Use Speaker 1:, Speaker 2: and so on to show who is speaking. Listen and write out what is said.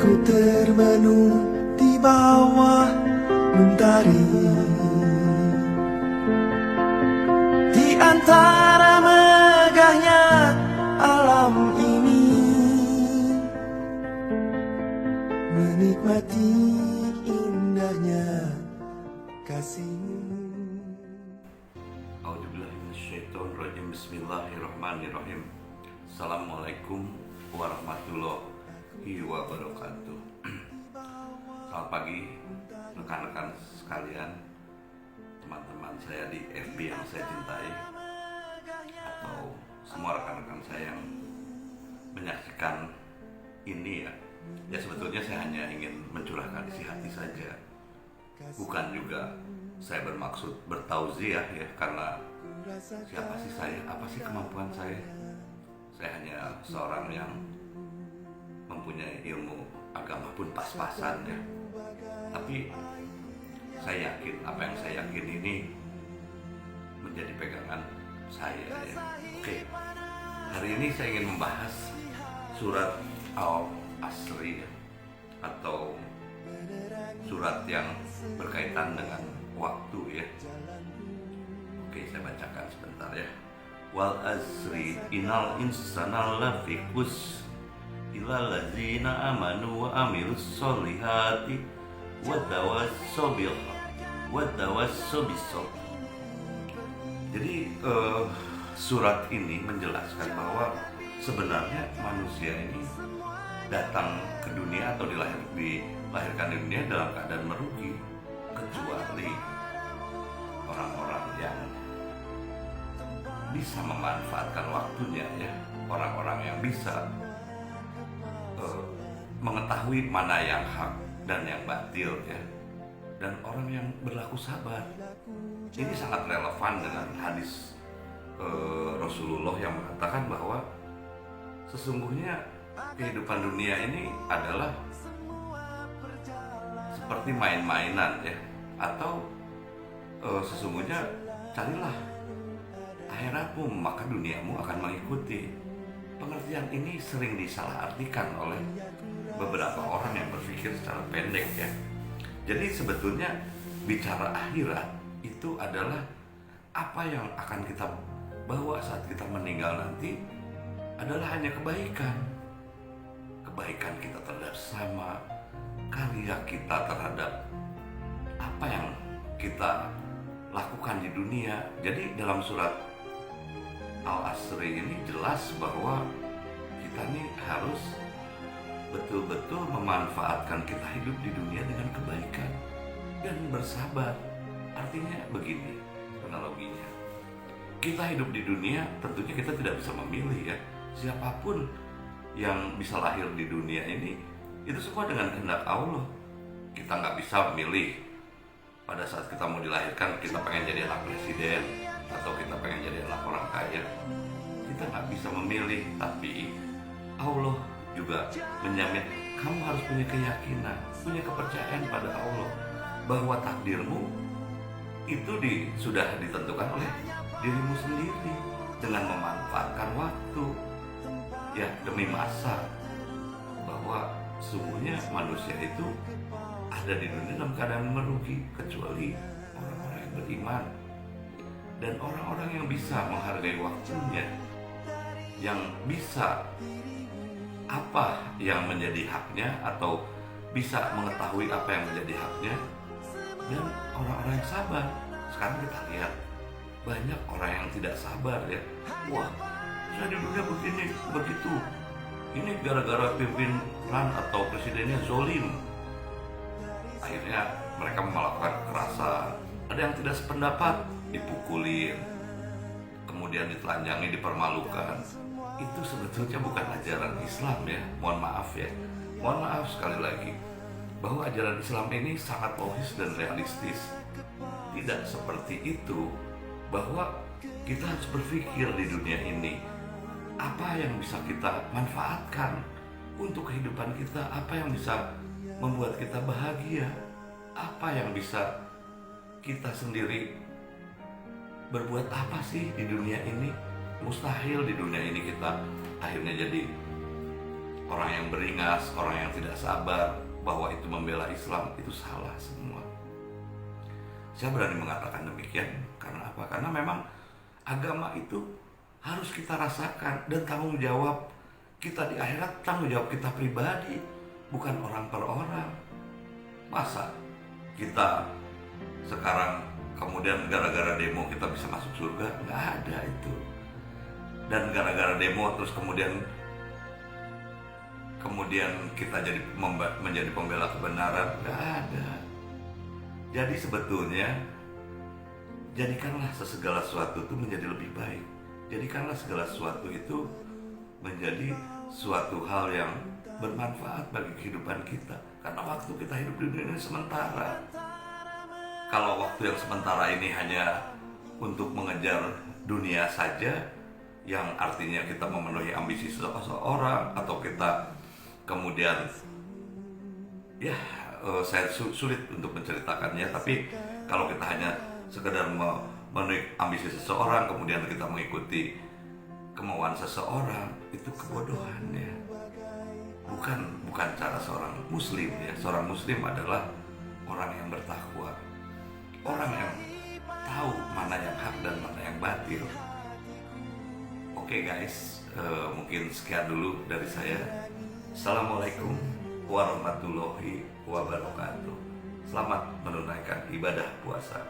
Speaker 1: Ku termenung di bawah mentari, di antara megahnya alam ini, menikmati indahnya kasihmu.
Speaker 2: A'udzubillahiminasyaitonirrajim. Bismillahirrahmanirrahim. Assalamualaikum warahmatullahi wabarakatuh. Selamat pagi rekan-rekan sekalian, teman-teman saya di FB yang saya cintai, atau semua rekan-rekan saya yang menyaksikan ini ya. Ya sebetulnya saya hanya ingin mencurahkan isi hati saja. Bukan juga saya bermaksud bertauziah ya, karena siapa sih saya, apa sih kemampuan saya. Saya hanya seorang yang mempunyai ilmu agama pun pas-pasan ya. Tapi saya yakin apa yang saya yakin ini menjadi pegangan saya ya. Oke, hari ini saya ingin membahas surat Al-Asri ya, atau surat yang berkaitan dengan waktu ya. Oke, saya bacakan sebentar ya. Wal asri innal insana lafi khusr illa allazina amanu wa amilus solihati wa tawassaw bis sabr. Jadi surat ini menjelaskan bahwa sebenarnya manusia ini datang ke dunia atau dilahirkan di dunia dalam keadaan merugi, kecuali orang-orang yang bisa memanfaatkan waktunya ya, orang-orang yang bisa mengetahui mana yang hak dan yang batil ya, dan orang yang berlaku sabar. Ini sangat relevan dengan hadis Rasulullah yang mengatakan bahwa sesungguhnya kehidupan dunia ini adalah seperti main-mainan ya, atau sesungguhnya carilah akhiratmu maka duniamu akan mengikuti. Pengertian ini sering disalahartikan oleh beberapa orang yang berpikir secara pendek ya. Jadi sebetulnya bicara akhirat itu adalah apa yang akan kita bawa saat kita meninggal nanti adalah hanya kebaikan. Kebaikan kita terhadap sesama, karya kita terhadap apa yang kita lakukan di dunia. Jadi dalam surat Al-Asri ini jelas bahwa kita nih harus betul-betul memanfaatkan kita hidup di dunia dengan kebaikan dan bersabar. Artinya begini analoginya, kita hidup di dunia tentunya kita tidak bisa memilih ya. Siapapun yang bisa lahir di dunia ini itu semua dengan kehendak Allah. Kita nggak bisa memilih pada saat kita mau dilahirkan kita pengen jadi anak presiden atau kita pengen jadi anak orang kaya. Kita nggak bisa memilih, tapi Allah juga menjamin kamu harus punya keyakinan, punya kepercayaan pada Allah bahwa takdirmu itu sudah ditentukan oleh dirimu sendiri dengan memanfaatkan waktu ya demi masa, bahwa sungguhnya manusia itu ada di dunia dalam keadaan merugi kecuali orang-orang yang beriman dan orang-orang yang bisa menghargai waktunya, yang bisa apa yang menjadi haknya atau bisa mengetahui apa yang menjadi haknya, dan orang-orang yang sabar. Sekarang kita lihat banyak orang yang tidak sabar ya. Wah, saya di dunia begini begitu, ini gara-gara pimpinan atau presidennya zolim. Akhirnya mereka melakukan kekerasan. Ada yang tidak sependapat dipukulin, kemudian ditelanjangi, dipermalukan. Itu sebetulnya bukan ajaran Islam ya. Mohon maaf ya, mohon maaf sekali lagi, bahwa ajaran Islam ini sangat logis dan realistis. Tidak seperti itu, bahwa kita harus berpikir di dunia ini apa yang bisa kita manfaatkan untuk kehidupan kita, apa yang bisa membuat kita bahagia, apa yang bisa kita sendiri berbuat apa sih di dunia ini. Mustahil di dunia ini kita akhirnya jadi orang yang beringas, orang yang tidak sabar, bahwa itu membela Islam, itu salah semua. Saya berani mengatakan demikian, karena apa? Karena memang agama itu harus kita rasakan, dan tanggung jawab kita di akhirat, tanggung jawab kita pribadi, bukan orang per orang. Masa kita sekarang kemudian gara-gara demo kita bisa masuk surga? Nggak ada itu. Dan gara-gara demo terus kemudian kita menjadi pembela kebenaran? Nggak ada. Jadi sebetulnya jadikanlah segala sesuatu itu menjadi lebih baik. Jadikanlah segala sesuatu itu menjadi suatu hal yang bermanfaat bagi kehidupan kita. Karena waktu kita hidup di dunia ini sementara. Kalau waktu yang sementara ini hanya untuk mengejar dunia saja, yang artinya kita memenuhi ambisi seseorang, atau kita kemudian saya sulit untuk menceritakannya, tapi kalau kita hanya sekedar memenuhi ambisi seseorang, kemudian kita mengikuti kemauan seseorang, itu kebodohan ya. Bukan cara seorang muslim ya. Seorang muslim adalah orang yang bertakwa, orang yang tahu mana yang hak dan mana yang batil. Oke guys, mungkin sekian dulu dari saya. Assalamualaikum warahmatullahi wabarakatuh. Selamat menunaikan ibadah puasa.